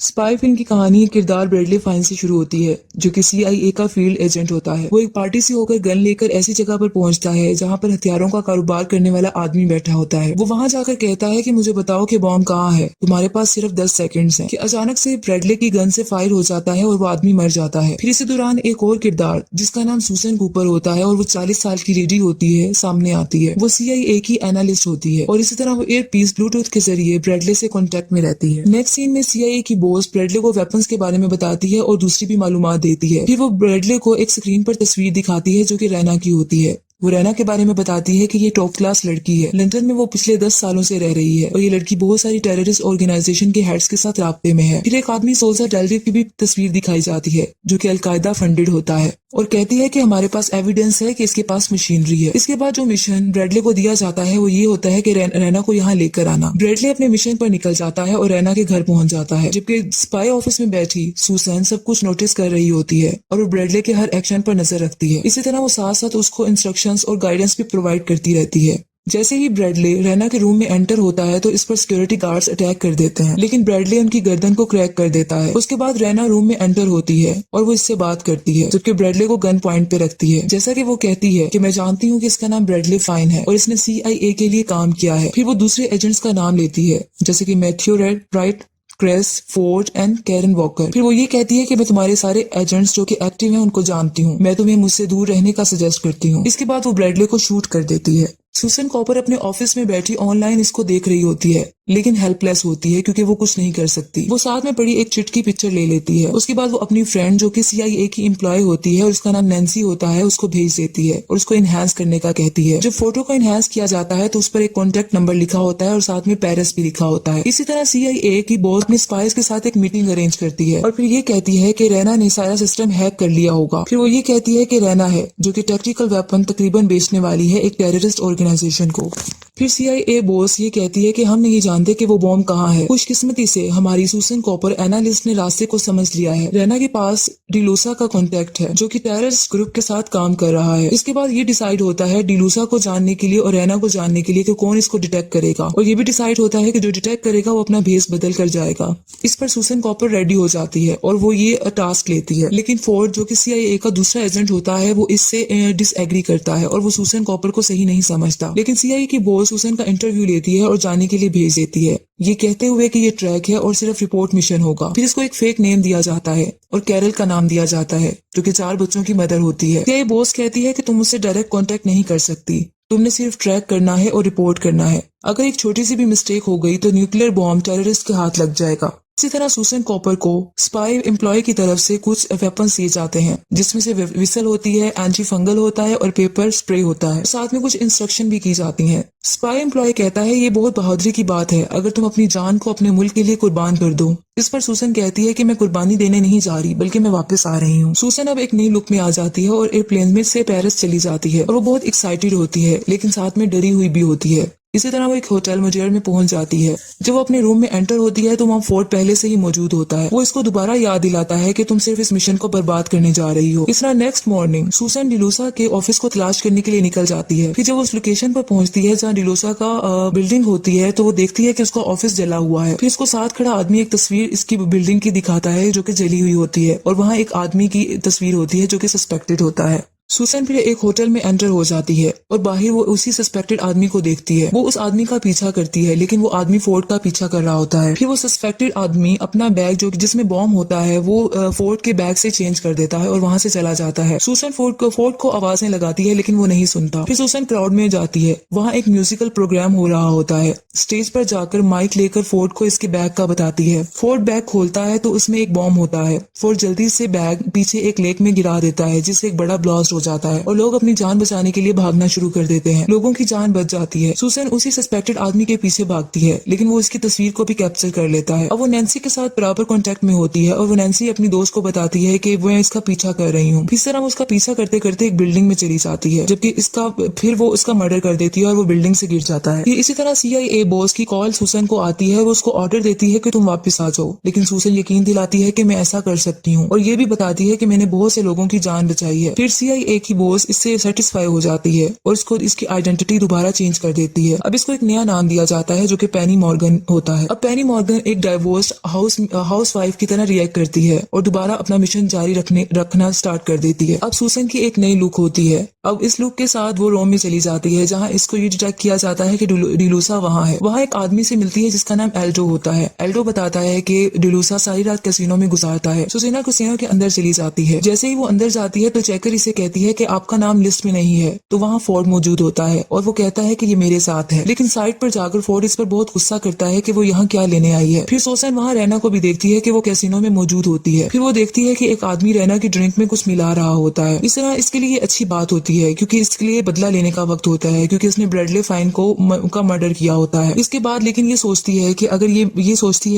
Spy film की कहानी किरदार ब्रैडली फाइन से शुरू होती है, जो कि CIA का फील्ड एजेंट होता है। वो एक पार्टी से होकर गन लेकर ऐसी जगह पर पहुंचता है जहां पर हथियारों का कारोबार करने वाला आदमी बैठा होता है। वो वहां जाकर कहता है कि मुझे बताओ कि बॉम्ब कहाँ है, तुम्हारे पास सिर्फ 10 सेकंड्स हैं। कि अचानक से ब्रैडली की गन से फायर हो जाता है और वो आदमी मर जाता है। फिर इसी दौरान एक और किरदार जिसका नाम सूसन कूपर होता है और वो 40 साल की लेडी होती है सामने आती है। वो CIA की एनालिस्ट होती है और इसी तरह वो एयर पीस ब्लूटूथ के जरिए ब्रैडली से कॉन्टेक्ट में रहती है। नेक्स्ट सीन में CIA की बॉस ब्रैडली को वेपन्स के बारे में बताती है और दूसरी भी मालूमात देती है। फिर वो ब्रैडली को एक स्क्रीन पर तस्वीर दिखाती है जो कि रैना की होती है। वो रैना के बारे में बताती है कि ये टॉप क्लास लड़की है। लंदन में वो पिछले 10 सालों से रह रही है और ये लड़की बहुत सारी टेररिस्ट ऑर्गेनाइजेशन के हेड्स के साथ राब्ते में है। फिर एक आदमी सोल्जर डेल्विव की भी तस्वीर दिखाई जाती है जो कि अलकायदा फंडेड होता है और कहती है कि हमारे पास एविडेंस है कि इसके पास मशीनरी है। इसके बाद जो मिशन ब्रैडली को दिया जाता है वो ये होता है कि रैना को यहाँ लेकर आना। ब्रैडली अपने मिशन पर निकल जाता है और रैना के घर पहुंच जाता है, जबकि स्पाई ऑफिस में बैठी सूसन सब कुछ नोटिस कर रही होती है और वो ब्रैडली के हर एक्शन पर नजर रखती है। इसी तरह वो साथ साथ उसको इंस्ट्रक्शंस और गाइडेंस भी प्रोवाइड करती रहती है। जैसे ही ब्रैडली रैना के रूम में एंटर होता है तो इस पर सिक्योरिटी गार्ड्स अटैक कर देते हैं, लेकिन ब्रैडली उनकी गर्दन को क्रैक कर देता है। उसके बाद रैना रूम में एंटर होती है और वो इससे बात करती है, जबकि ब्रैडली को गन पॉइंट पे रखती है। जैसा कि वो कहती है कि मैं जानती हूँ कि इसका नाम ब्रैडली फाइन है और इसने CIA के लिए काम किया है। फिर वो दूसरे एजेंट्स का नाम लेती है, जैसे कि Matthew Reid Wright, Cress, Ford and Karen Walker. फिर वो ये कहती है कि मैं तुम्हारे सारे एजेंट्स जो कि एक्टिव हैं उनको जानती हूँ, मैं तुम्हें मुझसे दूर रहने का सजेस्ट करती हूँ। इसके बाद वो ब्रैडली को शूट कर देती है। सूसन कॉपर अपने ऑफिस में बैठी ऑनलाइन इसको देख रही होती है, लेकिन हेल्पलेस होती है क्योंकि वो कुछ नहीं कर सकती। वो साथ में पड़ी एक चिट की पिक्चर ले लेती है। उसके बाद वो अपनी फ्रेंड जो कि CIA की एम्प्लॉय होती है और उसका नाम नैन्सी होता है उसको भेज देती है और उसको इनहेंस करने का कहती है। जब फोटो को इनहेंस किया जाता है तो उस पर एक कॉन्टेक्ट नंबर लिखा होता है और साथ में पेरिस भी लिखा होता है। इसी तरह CIA की बॉस अपने स्पाइस के साथ एक मीटिंग अरेंज करती है और फिर ये कहती है कि रैना ने सारा सिस्टम हैक कर लिया होगा। फिर वो ये कहती है कि रैना है जो कि टैक्टिकल वेपन तकरीबन बेचने वाली है एक टेररिस्ट ऑर्गेनाइजेशन को। फिर CIA बॉस ये कहती है कि हम नहीं जानते कि वो बॉम्ब कहाँ है। खुशकिस्मती से हमारी सूसन कॉपर एनालिस्ट ने रास्ते को समझ लिया है। रैना के पास डिलूसा का कॉन्टेक्ट है जो कि टेररिस्ट ग्रुप के साथ काम कर रहा है। इसके बाद ये डिसाइड होता है डिलूसा को जानने के लिए और रैना को जानने के लिए कि कौन इसको डिटेक्ट करेगा, और ये भी डिसाइड होता है कि जो डिटेक्ट करेगा वो अपना भेस बदल कर जाएगा। इस पर सूसन कॉपर रेडी हो जाती है और वो ये टास्क लेती है, लेकिन फोर्ड जो कि CIA का दूसरा एजेंट होता है वो इससे डिसएग्री करता है और वो सूसन कॉपर को सही नहीं समझता। लेकिन CIA की बॉस सूसन का इंटरव्यू लेती है और जाने के लिए भेज देती है, ये कहते हुए कि ये ट्रैक है और सिर्फ रिपोर्ट मिशन होगा। फिर इसको एक फेक नेम दिया जाता है और कैरल का नाम दिया जाता है जो कि 4 बच्चों की मदर होती है। CIA बॉस कहती है कि तुम मुझसे डायरेक्ट कांटेक्ट नहीं कर सकती, तुमने सिर्फ ट्रैक करना है और रिपोर्ट करना है। अगर एक छोटी सी भी मिस्टेक हो गई तो न्यूक्लियर बॉम्ब टेररिस्ट के हाथ लग जाएगा। इसी तरह सूसन कॉपर को स्पाई एम्प्लॉय की तरफ से कुछ वेपन्स दिए जाते हैं, जिसमें से विसल होती है, एंटी फंगल होता है और पेपर स्प्रे होता है। साथ में कुछ इंस्ट्रक्शन भी की जाती हैं। स्पाई एम्प्लॉय कहता है ये बहुत बहादुरी की बात है अगर तुम अपनी जान को अपने मुल्क के लिए कुर्बान कर दो। इस पर सूसन कहती है कि मैं कुर्बानी देने नहीं जा रही बल्कि मैं वापस आ रही हूँ। सूसन अब एक नई लुक में आ जाती है और एयरप्लेन में से पेरिस चली जाती है और वो बहुत एक्साइटेड होती है, लेकिन साथ में डरी हुई भी होती है। इसी तरह वो एक होटल मजेर में पहुंच जाती है। जब वो अपने रूम में एंटर होती है तो वहाँ फोर्ड पहले से ही मौजूद होता है। वो इसको दोबारा याद दिलाता है कि तुम सिर्फ इस मिशन को बर्बाद करने जा रही हो। इस तरह नेक्स्ट मॉर्निंग सूसन डिलूसा के ऑफिस को तलाश करने के लिए निकल जाती है। फिर जब वो उस लोकेशन पर पहुंचती है जहाँ डिलूसा का बिल्डिंग होती है तो वो देखती है कि उसका ऑफिस जला हुआ है। फिर इसको साथ खड़ा आदमी एक तस्वीर इसकी बिल्डिंग की दिखाता है जो कि जली हुई होती है और वहाँ एक आदमी की तस्वीर होती है जो कि सस्पेक्टेड होता है। सूसन फिर एक होटल में एंटर हो जाती है और बाहर वो उसी सस्पेक्टेड आदमी को देखती है। वो उस आदमी का पीछा करती है, लेकिन वो आदमी फोर्ड का पीछा कर रहा होता है। फिर वो सस्पेक्टेड आदमी अपना बैग जो जिसमें बॉम्ब होता है वो फोर्ड के बैग से चेंज कर देता है और वहां से चला जाता है। सूसन फोर्ड को आवाजें लगाती है लेकिन वो नहीं सुनता। फिर सूसन क्राउड में जाती है, वहाँ एक म्यूजिकल प्रोग्राम हो रहा होता है। स्टेज पर जाकर माइक लेकर फोर्ड को इसके बैग का बताती है। फोर्ड बैग खोलता है तो उसमें एक बॉम्ब होता है। फोर्ड जल्दी से बैग पीछे एक लेक में गिरा देता है जिससे एक बड़ा ब्लास्ट जाता है और लोग अपनी जान बचाने के लिए भागना शुरू कर देते हैं। लोगों की जान बच जाती है। सूसन उसी सस्पेक्टेड आदमी के पीछे भागती है, लेकिन वो इसकी तस्वीर को भी कैप्चर कर लेता है। अब वो नैन्सी के साथ बराबर कांटेक्ट में होती है और वो नैन्सी अपनी दोस्त को बताती है कि मैं इसका पीछा कर रही हूँ। इस तरह वो उसका पीछा करते करते एक बिल्डिंग में चली जाती है, जबकि फिर वो उसका मर्डर कर देती है और वो बिल्डिंग से गिर जाता है। इसी तरह CIA बॉस की कॉल सूसन को आती है। वो उसको ऑर्डर देती है कि तुम वापस आ जाओ, लेकिन सूसन यकीन दिलाती है कि मैं ऐसा कर सकती हूँ और ये भी बताती है कि मैंने बहुत से लोगों की जान बचाई है। फिर CIA CIA की बॉस इससे सेटिस्फाई हो जाती है और इसको इसकी आइडेंटिटी दोबारा चेंज कर देती है। अब इसको एक नया नाम दिया जाता है जो कि पेनी मॉर्गन होता है। अब पेनी मॉर्गन एक डाइवोर्स हाउस वाइफ की तरह रिएक्ट करती है और दोबारा अपना मिशन जारी रखना स्टार्ट कर देती है। अब सूसन की एक नई लुक होती है। अब इस लुक के साथ वो रोम में चली जाती है जहाँ इसको ये डिटेक्ट किया जाता है कि डिलूसा वहाँ है। वहाँ एक आदमी से मिलती है जिसका नाम एल्डो होता है। एल्डो बताता है कि डिलूसा सारी रात कैसीनो में गुजारता है। सुसेना कैसीनो के अंदर चली जाती है। जैसे ही वो अंदर जाती है तो चेकर इसे कहती है कि आपका नाम लिस्ट में नहीं है। तो वहाँ फोर्ड मौजूद होता है और वो कहता है कि ये मेरे साथ है, लेकिन साइड पर जाकर फोर्ड इस पर बहुत गुस्सा करता है कि वो यहाँ क्या लेने आई है। फिर सूसन वहाँ रैना को भी देखती है कि वो कैसीनो में मौजूद होती है। फिर वो देखती है कि एक आदमी रैना की ड्रिंक में कुछ मिला रहा होता है। इस तरह इसके लिए अच्छी बात होती है क्योंकि इसके लिए बदला लेने का वक्त होता है क्योंकि इसने ब्रैडले फाइन का मर्डर किया होता है। इसके बाद लेकिन ये सोचती है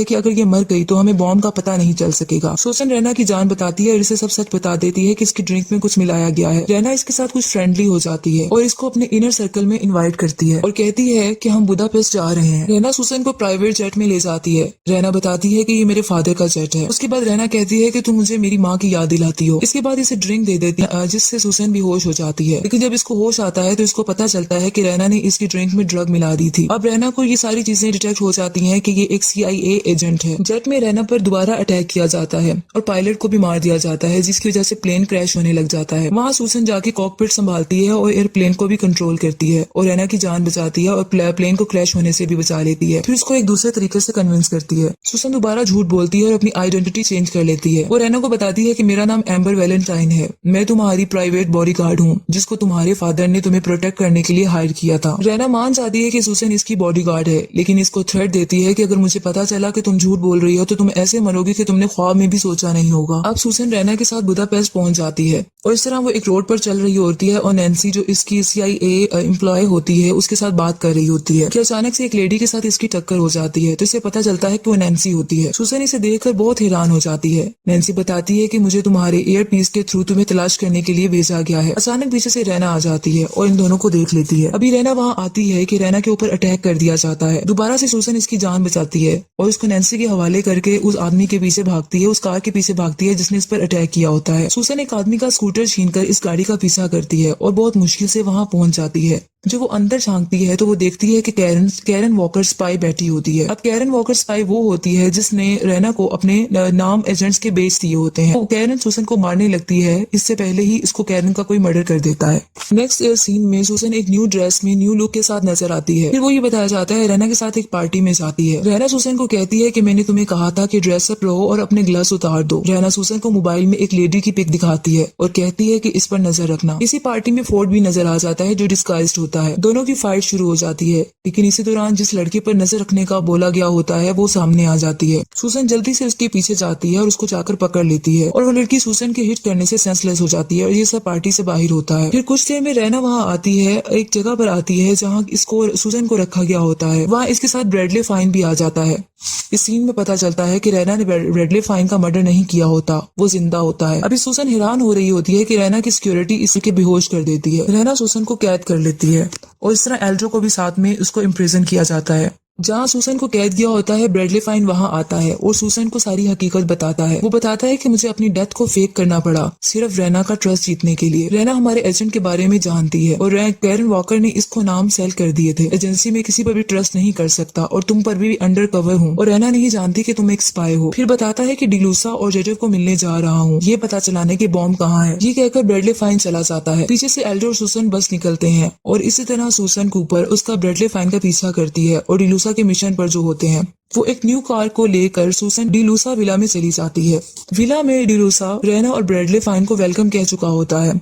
कि अगर ये मर गई तो हमें बॉम्ब का पता नहीं चल सकेगा। सूसन रैना की जान बताती है और इसे सब सच बता देती है कि इसकी ड्रिंक में कुछ मिलाया गया है। रैना इसके साथ कुछ फ्रेंडली हो जाती है और इसको अपने इनर सर्कल में इनवाइट करती है और कहती है कि हम बुदापेस्ट जा रहे हैं। रैना सूसन को प्राइवेट जेट में ले जाती है। रैना बताती है कि ये मेरे फादर का जेट है। उसके बाद रैना कहती है कि तुम मुझे मेरी माँ की याद दिलाती हो। इसके बाद इसे ड्रिंक दे देती है जिससे सूसन बेहोश हो जाती है। लेकिन जब इसको होश आता है तो इसको पता चलता है कि रैना ने इसकी ड्रिंक में ड्रग मिला दी थी। अब रैना को ये सारी चीजें डिटेक्ट हो जाती हैं कि ये एक CIA एजेंट है। जेट में रैना पर दोबारा अटैक किया जाता है और पायलट को भी मार दिया जाता है जिसकी वजह से प्लेन क्रैश होने लग जाता है। वहाँ सूसन जाके कॉकपिट संभालती है और एयरप्लेन को भी कंट्रोल करती है और रैना की जान बचाती है और प्लेन को क्रैश होने से भी बचा लेती है। फिर उसको एक दूसरे तरीके से कन्विंस करती है। सूसन दोबारा झूठ बोलती है और अपनी आइडेंटिटी चेंज कर लेती है। वो रैना को बताती है कि मेरा नाम एम्बर वैलेंटाइन है, मैं तुम्हारी प्राइवेट बॉडीगार्ड हूँ जिसको तुम्हारे फादर ने तुम्हें प्रोटेक्ट करने के लिए हायर किया था। रैना मान जाती है कि सूसन इसकी बॉडीगार्ड है, लेकिन इसको थ्रेट देती है कि अगर मुझे पता चला कि तुम झूठ बोल रही हो तो तुम ऐसे मरोगी कि तुमने ख्वाब में भी सोचा नहीं होगा। अब सूसन रैना के साथ बुदापेस्ट पहुंच जाती है और इस तरह वो एक रोड पर चल रही होती है और नैन्सी जो इसकी CIA एम्प्लॉय होती है उसके साथ बात कर रही होती है कि अचानक से एक लेडी के साथ इसकी टक्कर हो जाती है तो इसे पता चलता है कि वो नैन्सी होती है। सूसन इसे देखकर बहुत हैरान हो जाती है। नैन्सी बताती है कि मुझे तुम्हारे एयर पीस के थ्रू तुम्हें तलाश करने के लिए भेजा गया है। अचानक पीछे से रैना आ जाती है और इन दोनों को देख लेती है। अभी रैना वहाँ आती है कि रैना के ऊपर अटैक कर दिया जाता है। दोबारा से सूसन इसकी जान बचाती है और उसको नैन्सी के हवाले करके उस आदमी के पीछे भागती है, उस कार के पीछे भागती है जिसने इस पर अटैक किया होता है। सूसन एक आदमी का स्कूटर छीनकर इस गाड़ी का पीछा करती है और बहुत मुश्किल से वहाँ पहुंच जाती है। जो वो अंदर झांकती है तो वो देखती है कि कैरन वॉकर स्पाई बैठी होती है। अब कैरन वॉकर स्पाई वो होती है जिसने रैना को अपने नाम एजेंट्स के बेच दिए होते हैं। तो कैरन सूसन को मारने लगती है, इससे पहले ही इसको कैरन का कोई मर्डर कर देता है। नेक्स्ट सीन में सूसन एक न्यू ड्रेस में न्यू लुक के साथ नजर आती है। फिर वो ये बताया जाता है रैना के साथ एक पार्टी में जाती है। रैना सूसन को कहती है कि मैंने तुम्हें कहा था कि ड्रेसअप रहो और अपने ग्लव्स उतार दो। रैना सूसन को मोबाइल में एक लेडी की पिक दिखाती है और कहती है कि इस पर नजर रखना। इसी पार्टी में फोर्ड भी नजर आ जाता है जो डिस्गाइज्ड होता है। दोनों की फाइट शुरू हो जाती है, लेकिन इसी दौरान जिस लड़के पर नजर रखने का बोला गया होता है वो सामने आ जाती है। सूसन जल्दी से उसके पीछे जाती है और उसको जाकर पकड़ लेती है और वो लड़की सूसन के हिट करने से सेंसलेस हो जाती है और ये सब पार्टी से बाहर होता है। फिर कुछ देर में रैना वहाँ आती है, एक जगह पर आती है जहाँ इसको सूसन को रखा गया होता है। वहाँ इसके साथ ब्रैडले फाइन भी आ जाता है। इस सीन में पता चलता है कि रैना ने ब्रैडले फाइन का मर्डर नहीं किया होता, वो जिंदा होता है। अभी सूसन हैरान हो रही होती है कि रैना की सिक्योरिटी इसके बेहोश कर देती है। रैना सूसन को कैद कर लेती है और इस तरह एल्ड्रो को भी साथ में उसको इम्प्रिजन किया जाता है। जहाँ सूसन को कैद किया होता है ब्रैडले फाइन वहाँ आता है और सूसन को सारी हकीकत बताता है। वो बताता है कि मुझे अपनी डेथ को फेक करना पड़ा सिर्फ रैना का ट्रस्ट जीतने के लिए। रैना हमारे एजेंट के बारे में जानती है और कैरन वॉकर ने इसको नाम सेल कर दिए थे। एजेंसी में किसी पर भी ट्रस्ट नहीं कर सकता और तुम पर भी अंडर कवर हूँ और रैना नहीं जानती कि तुम एक स्पाई हो। फिर बताता है कि डिलूसा और जेजेव को मिलने जा रहा हूँ, ये पता चलाने के बॉम्ब कहाँ है। ये कहकर ब्रैडले फाइन चला जाता है। पीछे से एल्डो और सूसन बस निकलते हैं और इसी तरह सूसन कूपर उसका ब्रैडले फाइन का पीछा करती है और डिलूसा के मिशन पर जो होते हैं वो एक न्यू कार को लेकर सूसन डिलूसा विला में चली जाती है। विला में डिलूसा रैना और ब्रैडले फाइन को वेलकम कह चुका होता है,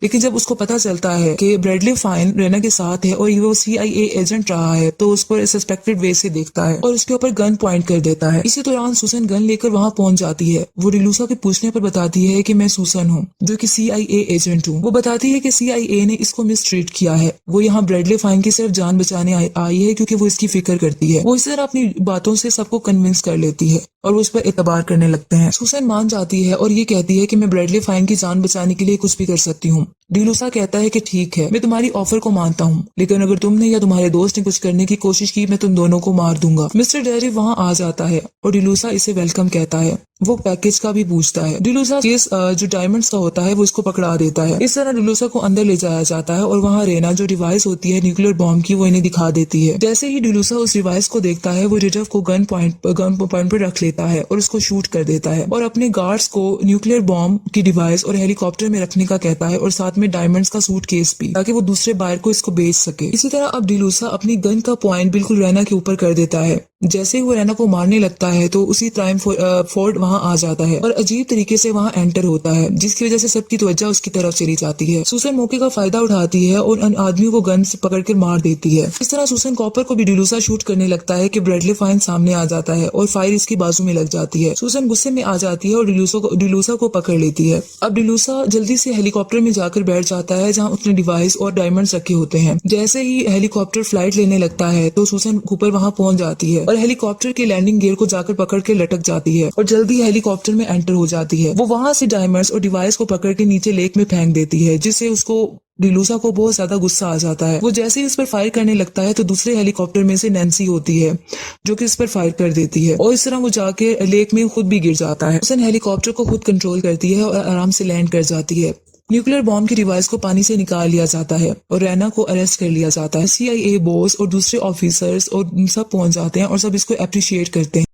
लेकिन जब उसको पता चलता है कि ब्रैडले फाइन रैना के साथ है और वो CIA एजेंट रहा है तो उसको सस्पेक्टेड वे से देखता है और उसके ऊपर गन पॉइंट कर देता है। इसी दौरान सूसन गन लेकर वहाँ पहुंच जाती है। वो डिलूसा के पूछने पर बताती है कि मैं सूसन हूँ जो कि CIA एजेंट हूँ। वो बताती है कि CIA ने इसको मिसट्रीट किया है, वो यहाँ ब्रैडले फाइन की सिर्फ जान बचाने आई है क्योंकि वो इसकी फिक्र करती है। वो इस तरह अपनी बातों से सबको कन्विंस कर लेती है और वो उस पर एतबार करने लगते हैं। सूसन मान जाती है और ये कहती है कि मैं ब्रैडले फाइन की जान बचाने के लिए कुछ भी कर सकती हूँ। डिलूसा कहता है कि ठीक है, मैं तुम्हारी ऑफर को मानता हूँ, लेकिन अगर तुमने या तुम्हारे दोस्त ने कुछ करने की कोशिश की मैं तुम दोनों को मार दूंगा। मिस्टर डेरी वहाँ आ जाता है और डिलूसा इसे वेलकम कहता है। वो पैकेज का भी पूछता है। डिलूसा केस जो डायमंड्स का होता है वो इसको पकड़ा देता है। इस तरह डिलूसा को अंदर ले जाया जाता है और वहाँ रेना जो डिवाइस होती है न्यूक्लियर बॉम्ब की वो इन्हें दिखा देती है। जैसे ही डिलूसा उस डिवाइस को देखता है वो रिडव को गन पॉइंट पर रख लेता है और उसको शूट कर देता है और अपने गार्ड्स को न्यूक्लियर बॉम्ब की डिवाइस और हेलीकॉप्टर में रखने का कहता है और साथ में डायमंड्स का सूट केस भी, ताकि वो दूसरे बायर को इसको बेच सके। इसी तरह अब डिलूसा अपनी गन का पॉइंट बिल्कुल रेना के ऊपर कर देता है। जैसे ही वो रेना को मारने लगता है तो उसी टाइम फोर्ड वहाँ आ जाता है और अजीब तरीके से वहाँ एंटर होता है, जिसकी वजह से सबकी तवज्जो उसकी तरफ चली जाती है। सुसन मौके का फायदा उठाती है और उन आदमियों को गन से पकड़कर मार देती है। इस तरह सुसन कॉपर को भी डिलूसा शूट करने लगता है कि ब्रेडली फाइन सामने आ जाता है और फायर इसकी बाजू में लग जाती है। सुसन गुस्से में आ जाती है और डिलूसा को पकड़ लेती है। अब डिलूसा जल्दी से हेलीकॉप्टर में जाकर बैठ जाता है जहाँ उसने डिवाइस और डायमंड्स रखे होते हैं। जैसे ही हेलीकॉप्टर फ्लाइट लेने लगता है तो सुसन कूपर वहाँ पहुंच जाती है और हेलीकॉप्टर के लैंडिंग गियर को जाकर पकड़ के लटक जाती है और जल्दी हेलीकॉप्टर में एंटर हो जाती है। वो वहां से डायमंड्स और डिवाइस को पकड़ के नीचे लेक में फेंक देती है, जिससे उसको डिलूसा को बहुत ज्यादा गुस्सा आ जाता है। वो जैसे ही उस पर फायर करने लगता है तो दूसरे हेलीकॉप्टर में से नैन्सी होती है जो कि उस पर फायर कर देती है और इस तरह वो जाके लेक में खुद भी गिर जाता है। उसन हेलीकॉप्टर को खुद कंट्रोल करती है और आराम से लैंड कर जाती है। न्यूक्लियर बॉम्ब की डिवाइस को पानी से निकाल लिया जाता है और रैना को अरेस्ट कर लिया जाता है। CIA बॉस और दूसरे ऑफिसर्स और सब पहुंच जाते हैं और सब इसको अप्रिशिएट करते हैं।